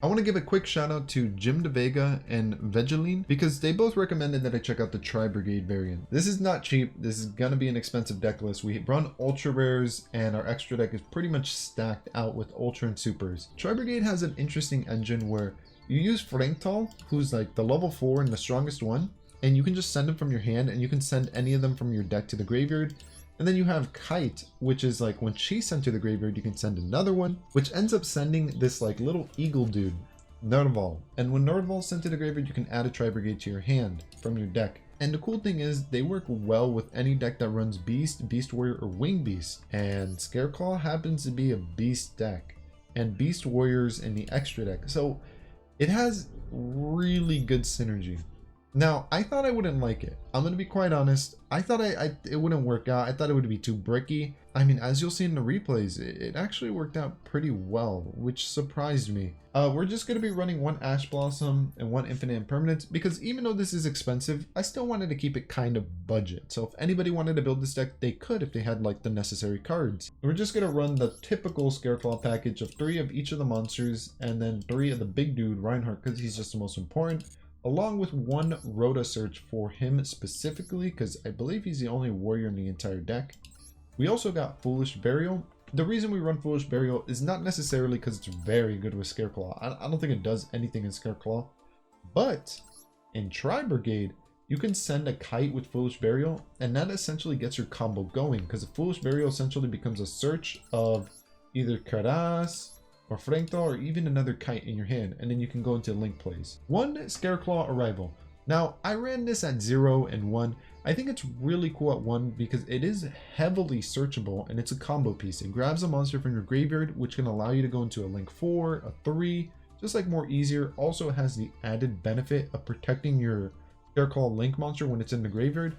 I want to give a quick shout out to Jim DeVega and Vegeline because they both recommended that I check out the Tri-Brigade variant. This is not cheap. This is going to be an expensive deck list. We run ultra rares and our extra deck is pretty much stacked out with ultra and supers. Tri-Brigade has an interesting engine where you use Fraktall, who's like the level 4 and the strongest one, and you can just send them from your hand and you can send any of them from your deck to the graveyard. And then you have Kite, which is like when she's sent to the graveyard, you can send another one, which ends up sending this like little eagle dude, Nervall. And when Nervall's sent to the graveyard, you can add a Tri-Brigade to your hand from your deck. And the cool thing is they work well with any deck that runs Beast, Beast Warrior, or Wing Beast. And Scareclaw happens to be a Beast deck. And Beast Warrior's in the extra deck. So it has really good synergy. Now, I thought I wouldn't like it. I'm going to be quite honest. I thought it wouldn't work out. I thought it would be too bricky. I mean, as you'll see in the replays, it actually worked out pretty well, which surprised me. We're just going to be running one Ash Blossom and one Infinite Impermanence because even though this is expensive, I still wanted to keep it kind of budget. So if anybody wanted to build this deck, they could if they had like the necessary cards. We're just going to run the typical Scareclaw package of 3 of each of the monsters and then 3 of the big dude, Reichheart, because he's just the most important. Along with 1 Rota Search for him specifically, because I believe he's the only warrior in the entire deck. We also got Foolish Burial. The reason we run Foolish Burial is not necessarily because it's very good with Scareclaw. I don't think it does anything in Scareclaw. But in Tri-Brigade, you can send a Kite with Foolish Burial, and that essentially gets your combo going, because a Foolish Burial essentially becomes a search of either Kerass, or Fraktall, or even another Kite in your hand, and then you can go into link plays. 1 Scareclaw Arrival. Now, I ran this at 0 and 1. I think it's really cool at 1 because it is heavily searchable and it's a combo piece. It grabs a monster from your graveyard, which can allow you to go into a link 4, a 3, just like more easier. Also has the added benefit of protecting your Scareclaw link monster when it's in the graveyard.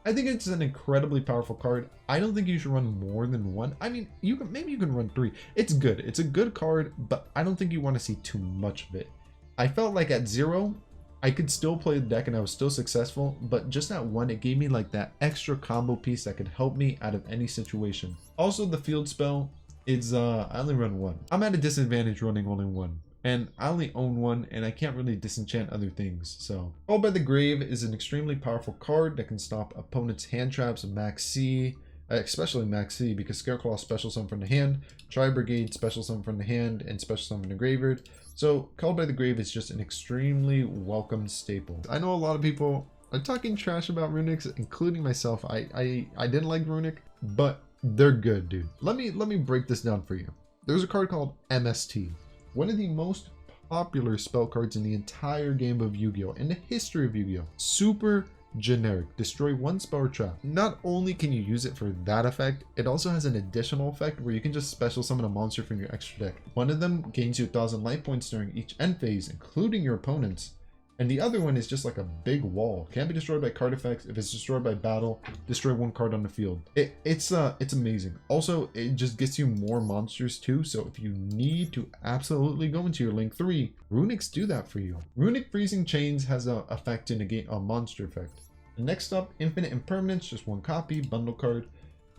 I think it's an incredibly powerful card. I don't think you should run more than 1. I mean, maybe you can run 3. It's good. It's a good card, but I don't think you want to see too much of it. I felt like at 0, I could still play the deck and I was still successful, but just at 1, it gave me like that extra combo piece that could help me out of any situation. Also, the field spell is, I only run 1. I'm at a disadvantage running only 1. And I only own 1 and I can't really disenchant other things. So Called by the Grave is an extremely powerful card that can stop opponents' hand traps, max C, especially max C, because Scareclaw special summon from the hand, Tri-Brigade special summon from the hand, and special summon from the graveyard. So Called by the Grave is just an extremely welcome staple. I know a lot of people are talking trash about Runics, including myself. I didn't like Runick, but they're good, dude. Let me break this down for you. There's a card called MST. One of the most popular spell cards in the entire game of Yu-Gi-Oh! In the history of Yu-Gi-Oh! Super generic. Destroy 1 spell or trap. Not only can you use it for that effect, it also has an additional effect where you can just special summon a monster from your extra deck. One of them gains you 1,000 life points during each end phase, including your opponent's. And the other one is just like a big wall. Can't be destroyed by card effects. If it's destroyed by battle, destroy 1 card on the field. It's amazing. Also, it just gets you more monsters too. So if you need to absolutely go into your link 3, Runics do that for you. Runick Freezing Chains has an effect to negate a monster effect. And next up, Infinite Impermanence, just 1 copy, bundle card.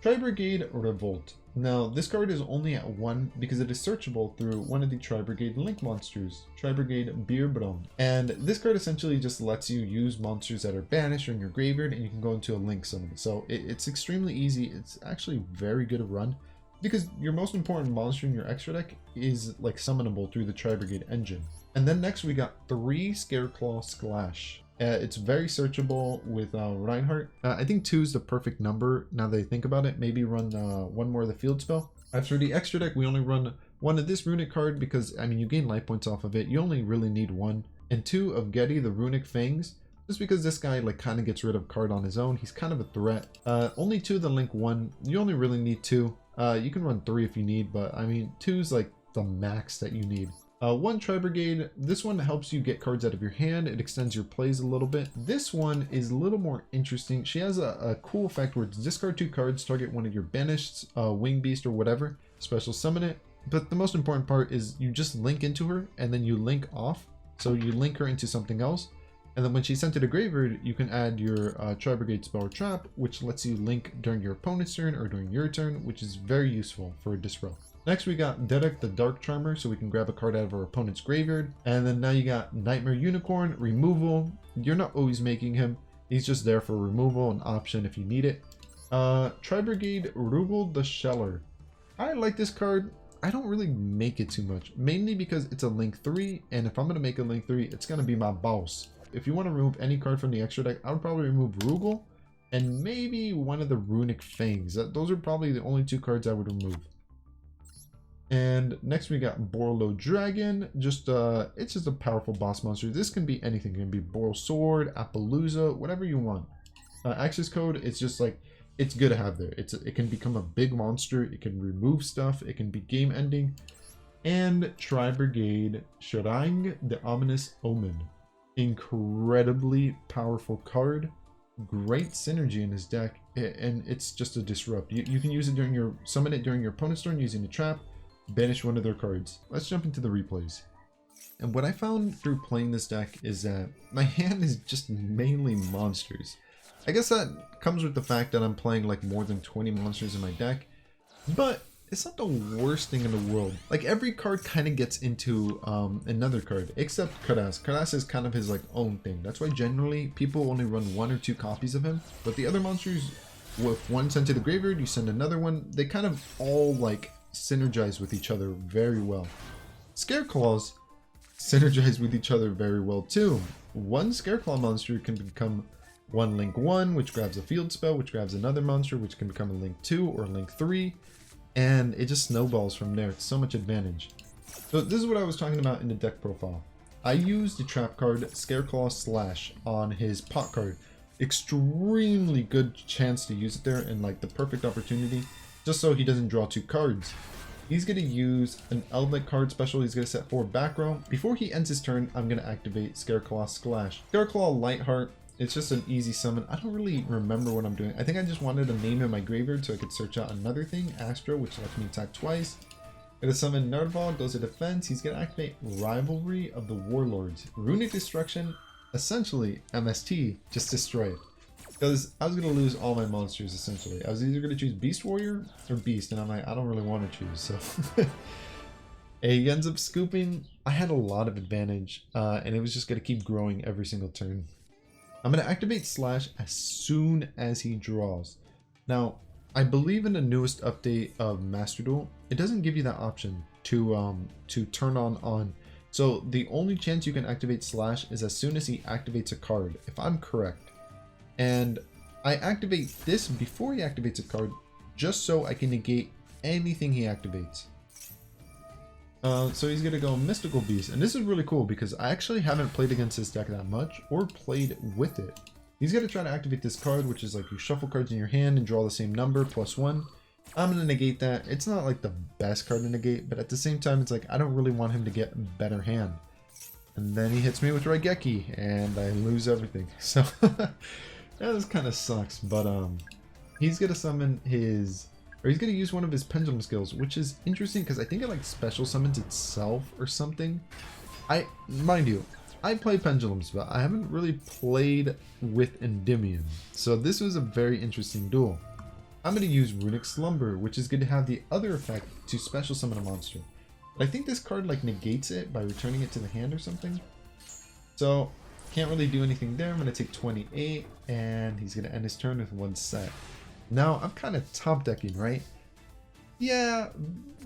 Tri-Brigade Revolt. Now, this card is only at 1 because it is searchable through one of the Tri-Brigade link monsters, Tri-Brigade Bearbrumm. And this card essentially just lets you use monsters that are banished or in your graveyard, and you can go into a link summon. So it's extremely easy. It's actually very good to run because your most important monster in your extra deck is like summonable through the Tri-Brigade engine. And then next we got 3 Scareclaw Sclash. It's very searchable with Reichheart. I think 2 is the perfect number now that I think about it. Maybe run 1 more of the field spell. After the extra deck, we only run 1 of this Runic card because, I mean, you gain life points off of it. You only really need 1. And 2 of Geri, the Runick Fangs. Just because this guy like kind of gets rid of card on his own. He's kind of a threat. Only 2 of the link 1. You only really need 2. You can run 3 if you need, but I mean, 2 is like the max that you need. 1 Tri-Brigade, this one helps you get cards out of your hand. It extends your plays a little bit. This one is a little more interesting. She has a cool effect where it's discard 2 cards, target one of your banished, wing beast or whatever, special summon it. But the most important part is you just link into her and then you link off. So you link her into something else. And then when she's sent to the graveyard, you can add your Tri-Brigade spell or trap, which lets you link during your opponent's turn or during your turn, which is very useful for a disrupt. Next we got Dharc the Dark Charmer, so we can grab a card out of our opponent's graveyard. And then now you got Knightmare Unicorn, removal. You're not always making him. He's just there for removal, an option if you need it. Tri-Brigade Rugal the Sheller. I like this card. I don't really make it too much, mainly because it's a link 3, and if I'm going to make a link 3, it's going to be my boss. If you want to remove any card from the extra deck, I would probably remove Rugal and maybe one of the Runick Fangs. Those are probably the only 2 cards I would remove. And next we got Borlo Dragon. It's just a powerful boss monster. This can be anything. It can be Boral Sword, Appaloosa, whatever you want. Access code, it's just like, it's good to have there. It can become a big monster. It can remove stuff. It can be game ending. And Tri-Brigade Sharang, the Ominous Omen. Incredibly powerful card. Great synergy in his deck. And it's just a disrupt. You can use it summon it during your opponent's turn using a trap. Banish one of their cards. Let's jump into the replays. And what I found through playing this deck is that my hand is just mainly monsters. I guess that comes with the fact that I'm playing like more than 20 monsters in my deck, but it's not the worst thing in the world. Like every card kind of gets into another card, except Kerass. Kerass is kind of his like own thing. That's why generally people only run 1 or 2 copies of him, but the other monsters, with one sent to the graveyard, you send another one, they kind of all like synergize with each other very well. Scareclaws synergize with each other very well too. One Scareclaw monster can become one link 1, which grabs a field spell, which grabs another monster, which can become a link 2 or link 3, and it just snowballs from there. It's so much advantage. So this is what I was talking about in the deck profile. I used the trap card Scareclaw Sclash on his pot card. Extremely good chance to use it there and like the perfect opportunity, just so he doesn't draw 2 cards. He's going to use an Eldritch card special. He's going to set 4 back row. Before he ends his turn, I'm going to activate Scareclaw Sclash. Scareclaw Light-Heart, it's just an easy summon. I don't really remember what I'm doing. I think I just wanted a name in my graveyard so I could search out another thing, Astra, which lets me attack twice. Going to summon Nervall, goes to defense. He's going to activate Rivalry of the Warlords. Runick Destruction, essentially MST, just destroy it. Because I was going to lose all my monsters, essentially. I was either going to choose Beast Warrior or Beast, and I'm like, I don't really want to choose, so... He ends up scooping. I had a lot of advantage, and it was just going to keep growing every single turn. I'm going to activate Slash as soon as he draws. Now, I believe in the newest update of Masterduel, it doesn't give you that option to turn on. So the only chance you can activate Slash is as soon as he activates a card, if I'm correct. And I activate this before he activates a card, just so I can negate anything he activates. So he's going to go Mystical Beast, and this is really cool because I actually haven't played against this deck that much, or played with it. He's going to try to activate this card, which is like you shuffle cards in your hand and draw the same number, +1. I'm going to negate that. It's not like the best card to negate, but at the same time, it's like I don't really want him to get a better hand. And then he hits me with Raigeki, and I lose everything. So... yeah, this kind of sucks, but he's gonna summon he's gonna use one of his pendulum skills, which is interesting because I think it like special summons itself or something. Mind you, I play pendulums, but I haven't really played with Endymion, so this was a very interesting duel. I'm gonna use Runick Slumber, which is gonna have the other effect to special summon a monster. But I think this card like negates it by returning it to the hand or something. So can't really do anything there. I'm going to take 28, and he's going to end his turn with 1 set. Now, I'm kind of top decking, right? Yeah,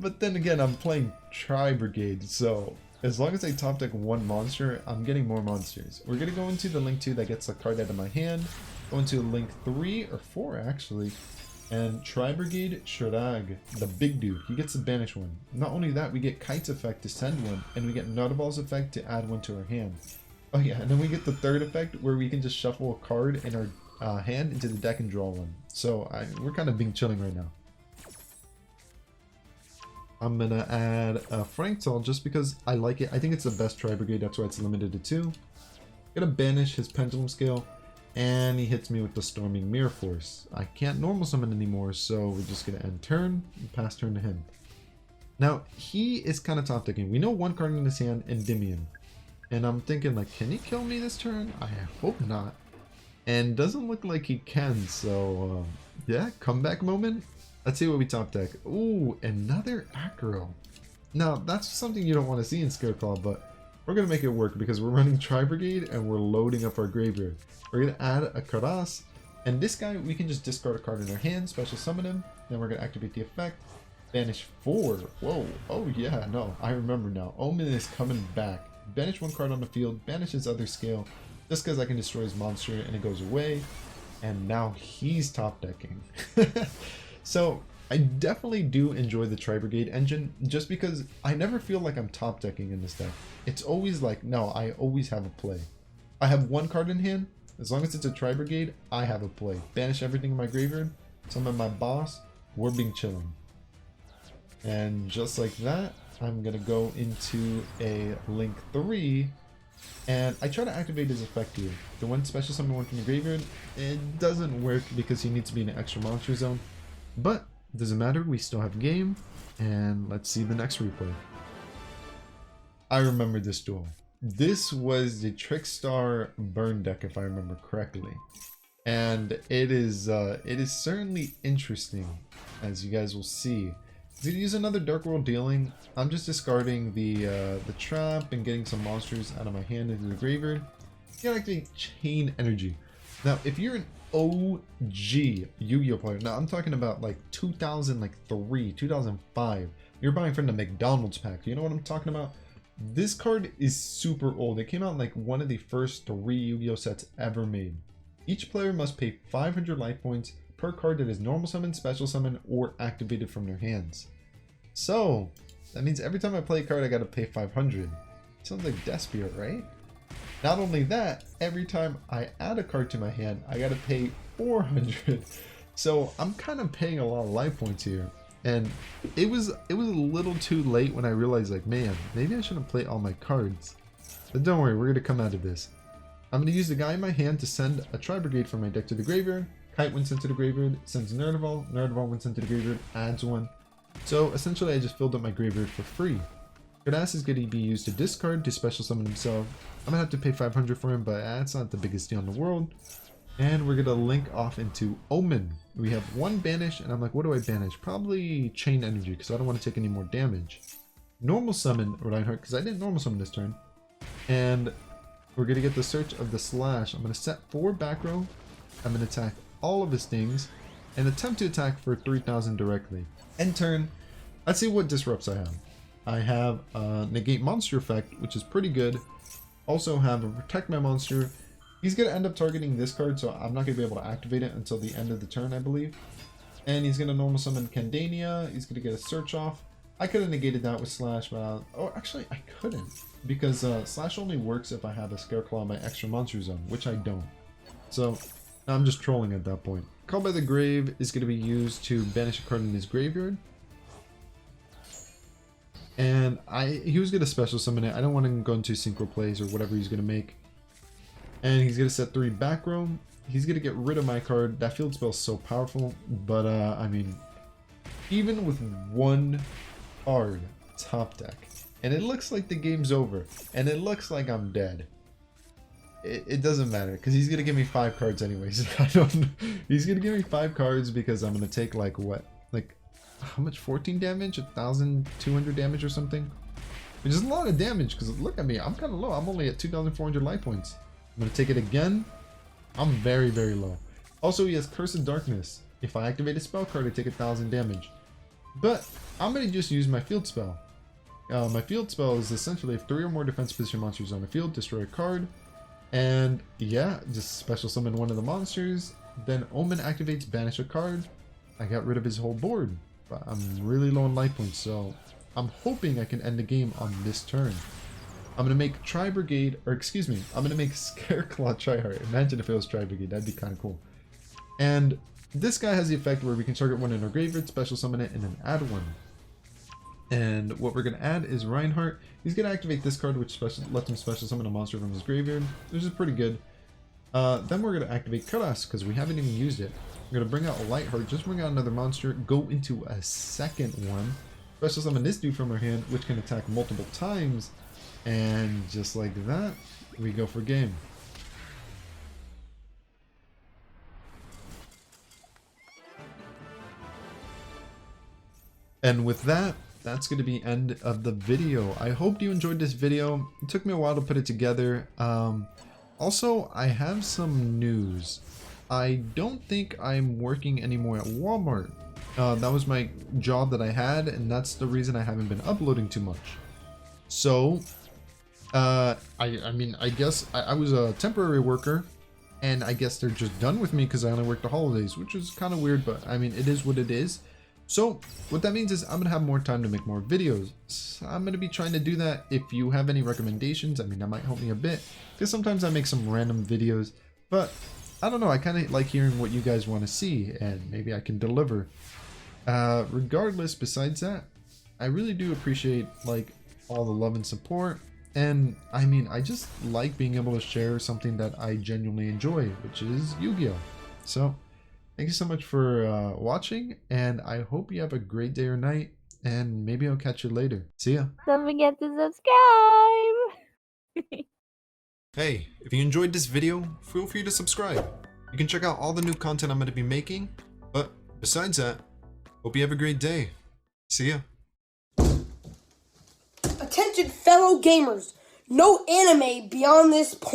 but then again, I'm playing Tri-Brigade, so as long as I top deck 1 monster, I'm getting more monsters. We're going to go into the link 2 that gets a card out of my hand, go into link 3 or 4 actually, and Tri-Brigade Sharag, the big dude, he gets to banish 1. Not only that, we get Kite's effect to send 1, and we get Nutball's effect to add 1 to our hand. Oh yeah, and then we get the third effect where we can just shuffle a card in our hand into the deck and draw 1. So we're kind of being chilling right now. I'm gonna add a Fraktall just because I like it. I think it's the best Tri-Brigade, that's why it's limited to 2. Gonna banish his Pendulum Scale, and he hits me with the Storming Mirror Force. I can't normal summon anymore, so we're just gonna end turn and pass turn to him. Now, he is kind of top decking. We know 1 card in his hand, Endymion. And I'm thinking, like, can he kill me this turn? I hope not. And doesn't look like he can, so, yeah, comeback moment. Let's see what we top deck. Ooh, another Acro. Now, that's something you don't want to see in Scareclaw, but we're going to make it work because we're running Tri-Brigade and we're loading up our graveyard. We're going to add a Kerass, and this guy, we can just discard a card in our hand, special summon him, then we're going to activate the effect, banish 4. Whoa, oh yeah, no, I remember now. Omen is coming back. Banish 1 card on the field, banish his other scale, just because I can destroy his monster and it goes away, and now he's top decking. So I definitely do enjoy the Tri-Brigade engine just because I never feel like I'm top decking in this deck. It's always like, no, I always have a play. I have 1 card in hand. As long as it's a Tri-Brigade, I have a play. Banish everything in my graveyard, summon my boss, we're being chilling. And just like that, I'm going to go into a Link 3. And I try to activate his effect here. The one special summon one from the graveyard, it doesn't work because he needs to be in an extra monster zone. But it doesn't matter, we still have game, and let's see the next replay. I remember this duel. This was the Trickstar burn deck, if I remember correctly. And it is certainly interesting, as you guys will see. To use another Dark World dealing, I'm just discarding the trap and getting some monsters out of my hand into the graveyard. You gotta activate Chain Energy. Now, if you're an OG Yu-Gi-Oh player, now I'm talking about like 2003, 2005. You're buying from the McDonald's pack. You know what I'm talking about? This card is super old. It came out in like one of the first 3 Yu-Gi-Oh sets ever made. Each player must pay 500 life points per card that is normal summon, special summon, or activated from their hands. So that means every time I play a card, I gotta pay 500. Sounds like Despirit, right? Not only that, every time I add a card to my hand, I gotta pay 400. So I'm kind of paying a lot of life points here. And it was a little too late when I realized, like, man, maybe I shouldn't play all my cards. But don't worry, we're gonna come out of this. I'm gonna use the guy in my hand to send a Tri-Brigade from my deck to the graveyard. Kite went into the graveyard, sends Nervall. Nervall went into the graveyard, adds 1. So essentially I just filled up my graveyard for free. Kerass is going to be used to discard to special summon himself. I'm going to have to pay 500 for him, but that's not the biggest deal in the world. And we're going to link off into Omen. We have 1 banish, and I'm like, what do I banish? Probably Chain Energy, because I don't want to take any more damage. Normal summon Reichheart, because I didn't normal summon this turn. And we're going to get the Search of the Slash. I'm going to set 4 back row. I'm going to attack all of his things, and attempt to attack for 3,000 directly. End turn. Let's see what disrupts I have. I have negate monster effect, which is pretty good. Also have a protect my monster. He's going to end up targeting this card, so I'm not going to be able to activate it until the end of the turn, I believe. And he's going to normal summon Candania. He's going to get a search off. I could have negated that with Slash, but oh, actually I couldn't, because Slash only works if I have a Scareclaw in my extra monster zone, which I don't. So I'm just trolling at that point. Call by the Grave is going to be used to banish a card in his graveyard. And he was going to special summon it. I don't want him to go into synchro plays or whatever he's going to make. And he's going to set 3 back row. He's going to get rid of my card. That field spell is so powerful. But, I mean, even with 1 card top deck, and it looks like the game's over, and it looks like I'm dead, it doesn't matter, because he's going to give me 5 cards anyways. He's going to give me 5 cards because I'm going to take, like, what? Like, how much? 14 damage? 1,200 damage or something? Which is a lot of damage, because look at me. I'm kind of low. I'm only at 2,400 life points. I'm going to take it again. I'm very, very low. Also, he has Curse of Darkness. If I activate a spell card, I take 1,000 damage. But I'm going to just use my field spell. My field spell is essentially if 3 or more defense position monsters on the field, destroy a card. And yeah, just special summon one of the monsters. Then Omen activates, banish a card. I got rid of his whole board. But I'm really low on life points, so I'm hoping I can end the game on this turn. I'm going to make Tri-Brigade, or excuse me, I'm going to make Scareclaw Reichheart. Imagine if it was Tri-Brigade, that'd be kind of cool. And this guy has the effect where we can target one in our graveyard, special summon it, and then add 1. And what we're going to add is Reichheart. He's going to activate this card, which lets him special summon a monster from his graveyard, which is pretty good. Then we're going to activate Kerass, because we haven't even used it. We're going to bring out a Light-Heart, just bring out another monster, go into a second one, special summon this dude from our hand, which can attack multiple times, and just like that, we go for game. And with that, that's going to be end of the video. I hope you enjoyed this video. It took me a while to put it together. Also, I have some news. I don't think I'm working anymore at Walmart. That was my job that I had, and that's the reason I haven't been uploading too much. So, I mean, I guess I was a temporary worker, and I guess they're just done with me because I only work the holidays, which is kind of weird, but I mean, it is what it is. So what that means is I'm gonna have more time to make more videos. So I'm gonna be trying to do that. If you have any recommendations, I mean, that might help me a bit, because sometimes I make some random videos, but I don't know, I kind of like hearing what you guys want to see, and maybe I can deliver. Regardless, besides that, I really do appreciate like all the love and support. And I mean, I just like being able to share something that I genuinely enjoy, which is Yu-Gi-Oh! So thank you so much for watching, and I hope you have a great day or night, and maybe I'll catch you later. See ya. Don't forget to subscribe. Hey, if you enjoyed this video, feel free to subscribe. You can check out all the new content I'm going to be making, but besides that, hope you have a great day. See ya. Attention fellow gamers, no anime beyond this point.